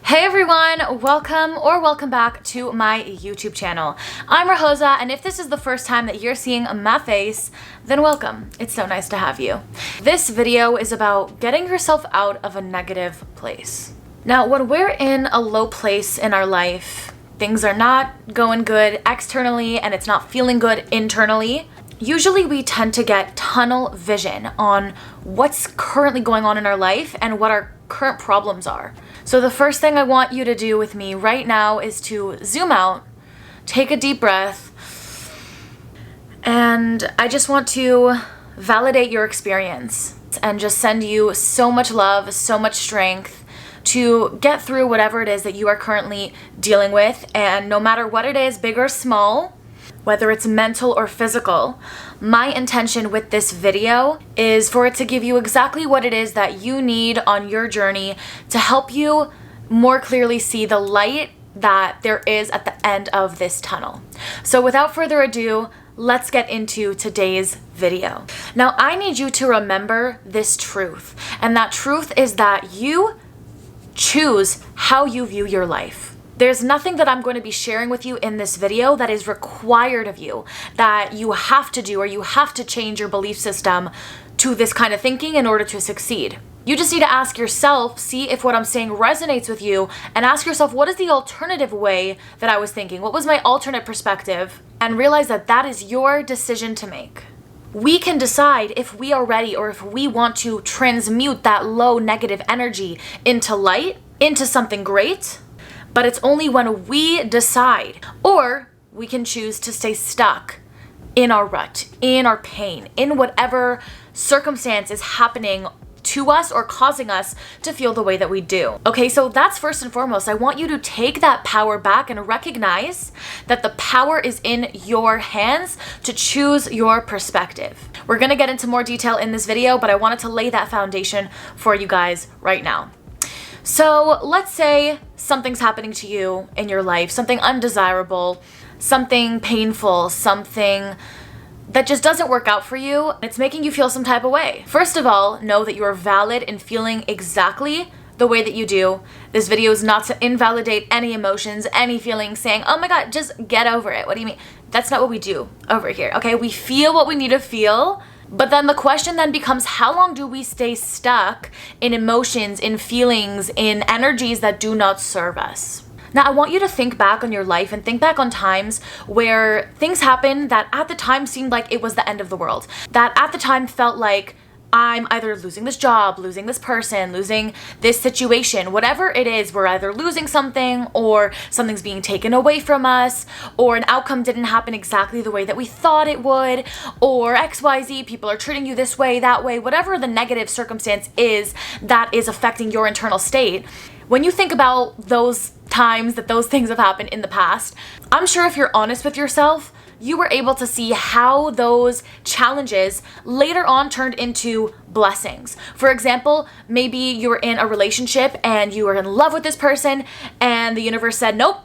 Hey everyone, welcome back to my YouTube channel. I'm Rosa, and if this is the first time that you're seeing my face, then welcome. It's so nice to have you. This video is about getting yourself out of a negative place. Now, when we're in a low place in our life, things are not going good externally and it's not feeling good internally, usually we tend to get tunnel vision on what's currently going on in our life and what our current problems are. So the first thing I want you to do with me right now is to zoom out, take a deep breath, and I just want to validate your experience and just send you so much love, so much strength to get through whatever it is that you are currently dealing with. And no matter what it is, big or small, whether it's mental or physical, my intention with this video is for it to give you exactly what it is that you need on your journey to help you more clearly see the light that there is at the end of this tunnel. So without further ado, let's get into today's video. Now, I need you to remember this truth, and that truth is that you choose how you view your life. There's nothing that I'm going to be sharing with you in this video that is required of you, that you have to do or you have to change your belief system to this kind of thinking in order to succeed. You just need to ask yourself, see if what I'm saying resonates with you, and ask yourself, what is the alternative way that I was thinking? What was my alternate perspective? And realize that that is your decision to make. We can decide if we are ready or if we want to transmute that low negative energy into light, into something great. But it's only when we decide, or we can choose to stay stuck in our rut, in our pain, in whatever circumstance is happening to us or causing us to feel the way that we do. Okay, so that's first and foremost. I want you to take that power back and recognize that the power is in your hands to choose your perspective. We're gonna get into more detail in this video, but I wanted to lay that foundation for you guys right now. So let's say something's happening to you in your life, something undesirable, something painful, something that just doesn't work out for you. It's making you feel some type of way. First of all, know that you are valid in feeling exactly the way that you do. This video is not to invalidate any emotions, any feelings, saying, oh my God, just get over it. What do you mean? That's not what we do over here, okay? We feel what we need to feel. But then the question then becomes, how long do we stay stuck in emotions, in feelings, in energies that do not serve us? Now, I want you to think back on your life and think back on times where things happened that at the time seemed like it was the end of the world. That at the time felt like I'm either losing this job, losing this person, losing this situation, whatever it is, we're either losing something or something's being taken away from us, or an outcome didn't happen exactly the way that we thought it would, or XYZ, people are treating you this way, that way, whatever the negative circumstance is that is affecting your internal state. When you think about those times that those things have happened in the past, I'm sure if you're honest with yourself, you were able to see how those challenges later on turned into blessings. For example, maybe you were in a relationship and you were in love with this person and the universe said, nope,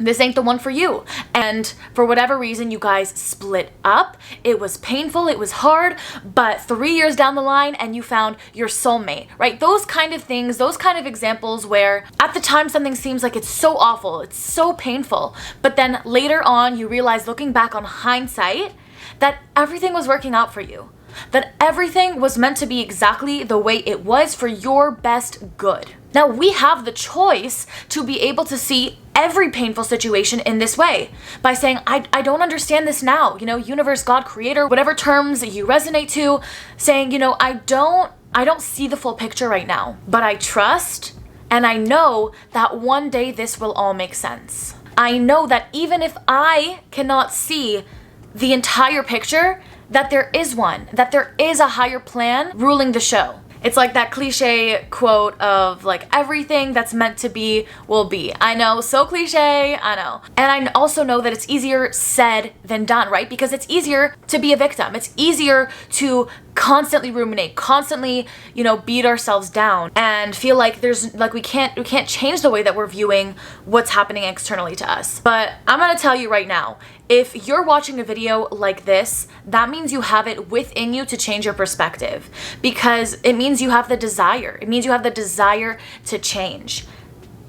this ain't the one for you. And for whatever reason, you guys split up. It was painful, it was hard, but 3 years down the line and you found your soulmate, right? Those kind of things, those kind of examples where at the time something seems like it's so awful, it's so painful, but then later on you realize, looking back on hindsight, that everything was working out for you. That everything was meant to be exactly the way it was for your best good. Now, we have the choice to be able to see every painful situation in this way by saying, I don't understand this now, universe, God, creator, whatever terms you resonate to, saying, I don't see the full picture right now, but I trust and I know that one day this will all make sense. I know that even if I cannot see the entire picture, that there is one, that there is a higher plan ruling the show. It's like that cliche quote of like, everything that's meant to be will be. I know, so cliche, I know. And I also know that it's easier said than done, right? Because it's easier to be a victim. It's easier to constantly ruminate, constantly, beat ourselves down and feel like we can't change the way that we're viewing what's happening externally to us. But I'm gonna tell you right now, if you're watching a video like this, that means you have it within you to change your perspective, because it means you have the desire. It means you have the desire to change.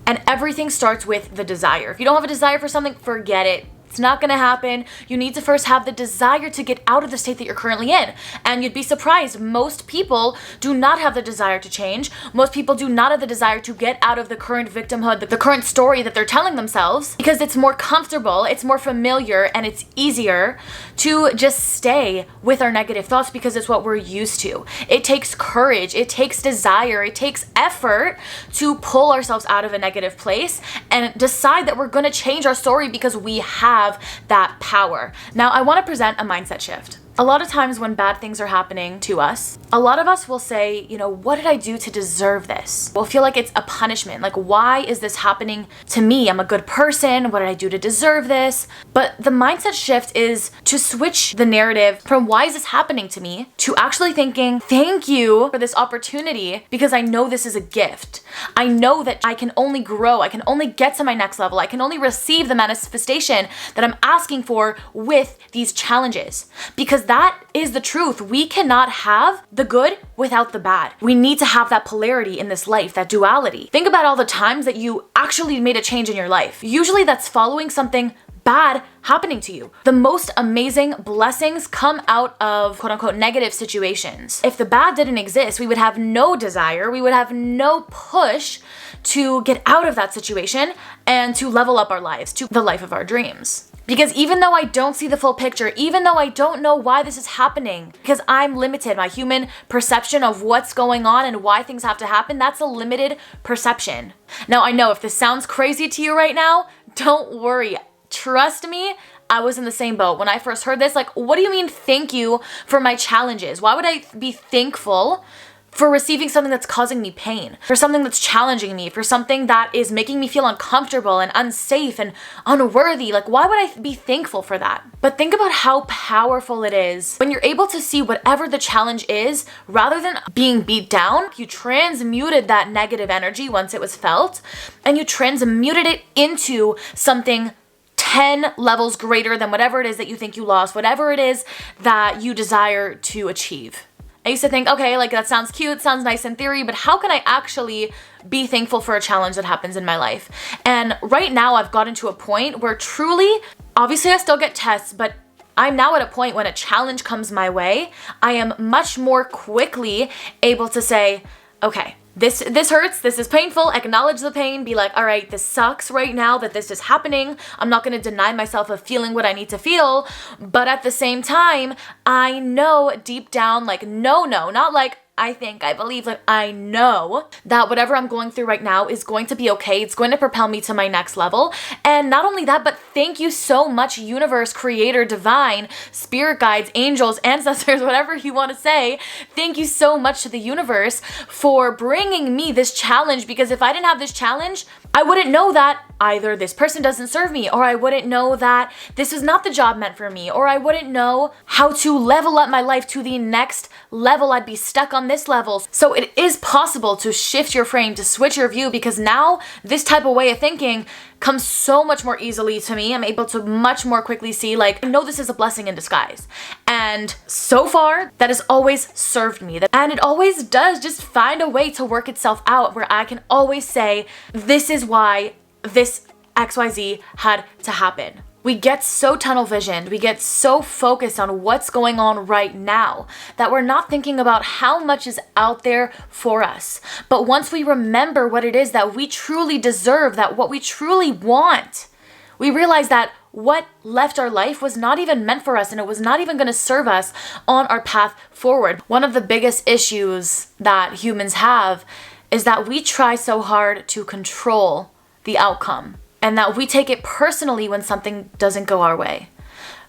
And everything starts with the desire. If you don't have a desire for something, forget it. It's not gonna happen. You need to first have the desire to get out of the state that you're currently in. And you'd be surprised, most people do not have the desire to change. Most people do not have the desire to get out of the current victimhood, the current story that they're telling themselves, because it's more comfortable, it's more familiar, and it's easier to just stay with our negative thoughts because it's what we're used to. It takes courage, it takes desire, it takes effort to pull ourselves out of a negative place and decide that we're gonna change our story because we have that power. Now, I want to present a mindset shift. A lot of times when bad things are happening to us, a lot of us will say, what did I do to deserve this? We'll feel like it's a punishment. Like, why is this happening to me? I'm a good person. What did I do to deserve this? But the mindset shift is to switch the narrative from why is this happening to me to actually thinking, thank you for this opportunity because I know this is a gift. I know that I can only grow. I can only get to my next level. I can only receive the manifestation that I'm asking for with these challenges, because that is the truth. We cannot have the good without the bad. We need to have that polarity in this life, that duality. Think about all the times that you actually made a change in your life. Usually that's following something bad happening to you. The most amazing blessings come out of quote unquote negative situations. If the bad didn't exist, we would have no desire, we would have no push to get out of that situation and to level up our lives to the life of our dreams. Because even though I don't see the full picture, even though I don't know why this is happening, because I'm limited, my human perception of what's going on and why things have to happen, that's a limited perception. Now, I know if this sounds crazy to you right now, don't worry. Trust me, I was in the same boat. When I first heard this, like, what do you mean thank you for my challenges? Why would I be thankful for receiving something that's causing me pain, for something that's challenging me, for something that is making me feel uncomfortable and unsafe and unworthy? Like, why would I be thankful for that? But think about how powerful it is when you're able to see whatever the challenge is, rather than being beat down, you transmuted that negative energy once it was felt, and you transmuted it into something 10 levels greater than whatever it is that you think you lost, whatever it is that you desire to achieve. I used to think, okay, like that sounds cute, sounds nice in theory, but how can I actually be thankful for a challenge that happens in my life? And right now I've gotten to a point where truly, obviously I still get tests, but I'm now at a point when a challenge comes my way, I am much more quickly able to say, okay, this hurts, this is painful, acknowledge the pain, be like, all right, this sucks right now that this is happening. I'm not gonna deny myself of feeling what I need to feel, but at the same time, I know deep down, like, no, not like, I think, I believe, like, I know that whatever I'm going through right now is going to be okay. It's going to propel me to my next level. And not only that, but thank you so much, universe, creator, divine, spirit guides, angels, ancestors, whatever you want to say. Thank you so much to the universe for bringing me this challenge, because if I didn't have this challenge, I wouldn't know that either this person doesn't serve me, or I wouldn't know that this is not the job meant for me, or I wouldn't know how to level up my life to the next level. I'd be stuck on this level. So it is possible to shift your frame, to switch your view, because now this type of way of thinking comes so much more easily to me. I'm able to much more quickly see, like, I know this is a blessing in disguise. And so far, that has always served me. And it always does just find a way to work itself out, where I can always say, this is why this XYZ had to happen. We get so tunnel visioned, we get so focused on what's going on right now that we're not thinking about how much is out there for us. But once we remember what it is that we truly deserve, that what we truly want, we realize that what left our life was not even meant for us, and it was not even going to serve us on our path forward. One of the biggest issues that humans have is that we try so hard to control the outcome, and that we take it personally when something doesn't go our way.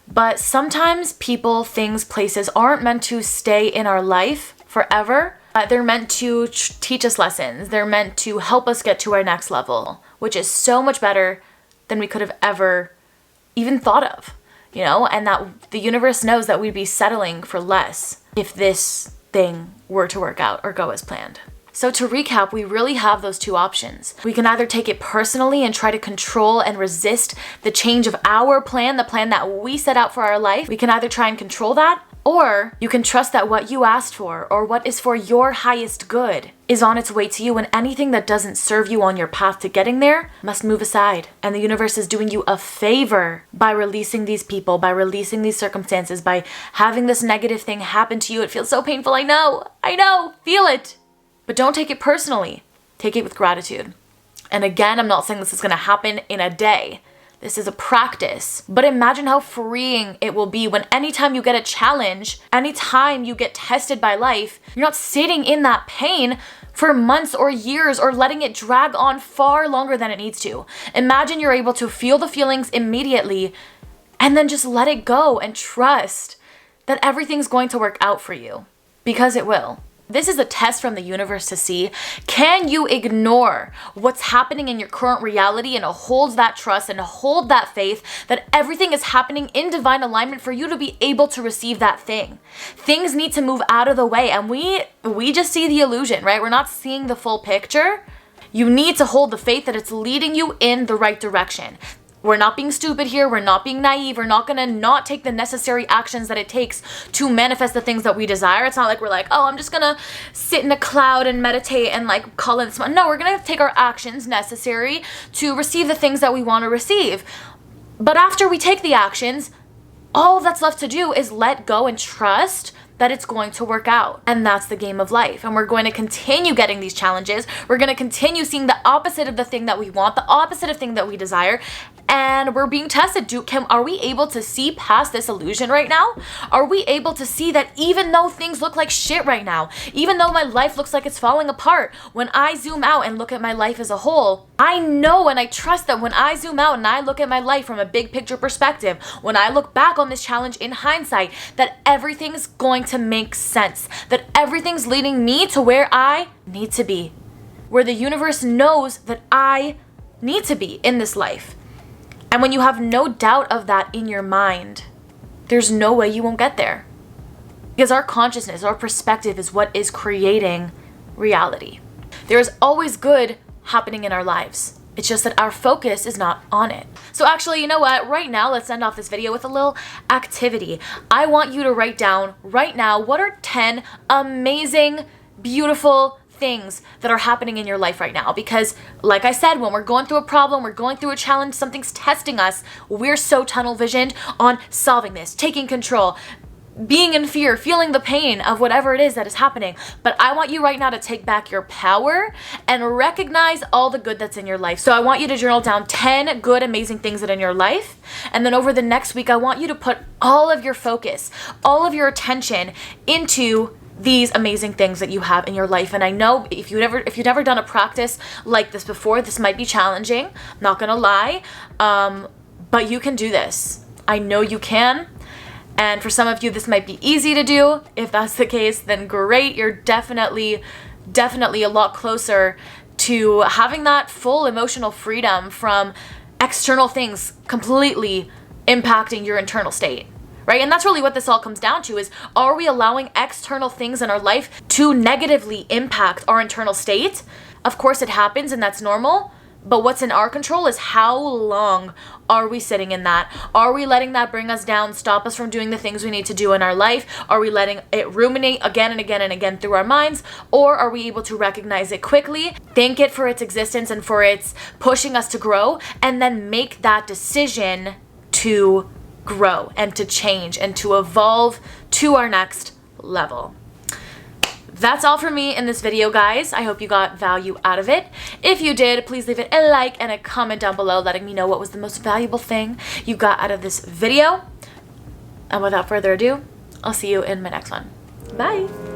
But sometimes people, things, places aren't meant to stay in our life forever. They're meant to teach us lessons. They're meant to help us get to our next level, which is so much better than we could have ever even thought of, and that the universe knows that we'd be settling for less if this thing were to work out or go as planned. So to recap, we really have those two options. We can either take it personally and try to control and resist the change of our plan, the plan that we set out for our life. We can either try and control that, Or you can trust that what you asked for, or what is for your highest good, is on its way to you, and anything that doesn't serve you on your path to getting there must move aside. And the universe is doing you a favor by releasing these people, by releasing these circumstances, by having this negative thing happen to you. It feels so painful. I know, feel it. But don't take it personally. Take it with gratitude. And again, I'm not saying this is going to happen in a day. This is a practice. But imagine how freeing it will be when anytime you get a challenge, anytime you get tested by life, you're not sitting in that pain for months or years or letting it drag on far longer than it needs to. Imagine you're able to feel the feelings immediately and then just let it go and trust that everything's going to work out for you, because it will. This is a test from the universe to see, can you ignore what's happening in your current reality and hold that trust and hold that faith that everything is happening in divine alignment for you to be able to receive that thing. Things need to move out of the way, and we just see the illusion, right? We're not seeing the full picture. You need to hold the faith that it's leading you in the right direction. We're not being stupid here. We're not being naive. We're not going to not take the necessary actions that it takes to manifest the things that we desire. It's not like we're like, oh, I'm just going to sit in a cloud and meditate and like call it smart. No, we're going to take our actions necessary to receive the things that we want to receive. But after we take the actions, all that's left to do is let go and trust that it's going to work out. And that's the game of life. And we're going to continue getting these challenges. We're going to continue seeing the opposite of the thing that we want, the opposite of thing that we desire. And we're being tested. Are we able to see past this illusion right now? Are we able to see that even though things look like shit right now, even though my life looks like it's falling apart, when I zoom out and look at my life as a whole, I know and I trust that when I zoom out and I look at my life from a big picture perspective, when I look back on this challenge in hindsight, that everything's going to make sense, that everything's leading me to where I need to be, where the universe knows that I need to be in this life. And when you have no doubt of that in your mind, there's no way you won't get there. Because our consciousness, our perspective is what is creating reality. There is always good happening in our lives. It's just that our focus is not on it. So actually, you know what? Right now, let's end off this video with a little activity. I want you to write down right now, what are 10 amazing, beautiful things that are happening in your life right now. Because like I said, when we're going through a problem, we're going through a challenge, something's testing us, we're so tunnel visioned on solving this, taking control, being in fear, feeling the pain of whatever it is that is happening. But I want you right now to take back your power and recognize all the good that's in your life. So I want you to journal down 10 good, amazing things that are in your life. And then over the next week, I want you to put all of your focus, all of your attention into these amazing things that you have in your life. And I know if you've never done a practice like this before, this might be challenging, not gonna lie, but you can do this. I know you can. And for some of you, this might be easy to do. If that's the case, then great. You're definitely a lot closer to having that full emotional freedom from external things completely impacting your internal state. Right? And that's really what this all comes down to is, are we allowing external things in our life to negatively impact our internal state? Of course it happens and that's normal, but what's in our control is how long are we sitting in that? Are we letting that bring us down, stop us from doing the things we need to do in our life? Are we letting it ruminate again and again and again through our minds? Or are we able to recognize it quickly, thank it for its existence and for its pushing us to grow, and then make that decision to grow and to change and to evolve to our next level? That's all for me in this video, guys. I hope you got value out of it. If you did, please leave it a like and a comment down below letting me know what was the most valuable thing you got out of this video. And without further ado, I'll see you in my next one. Bye.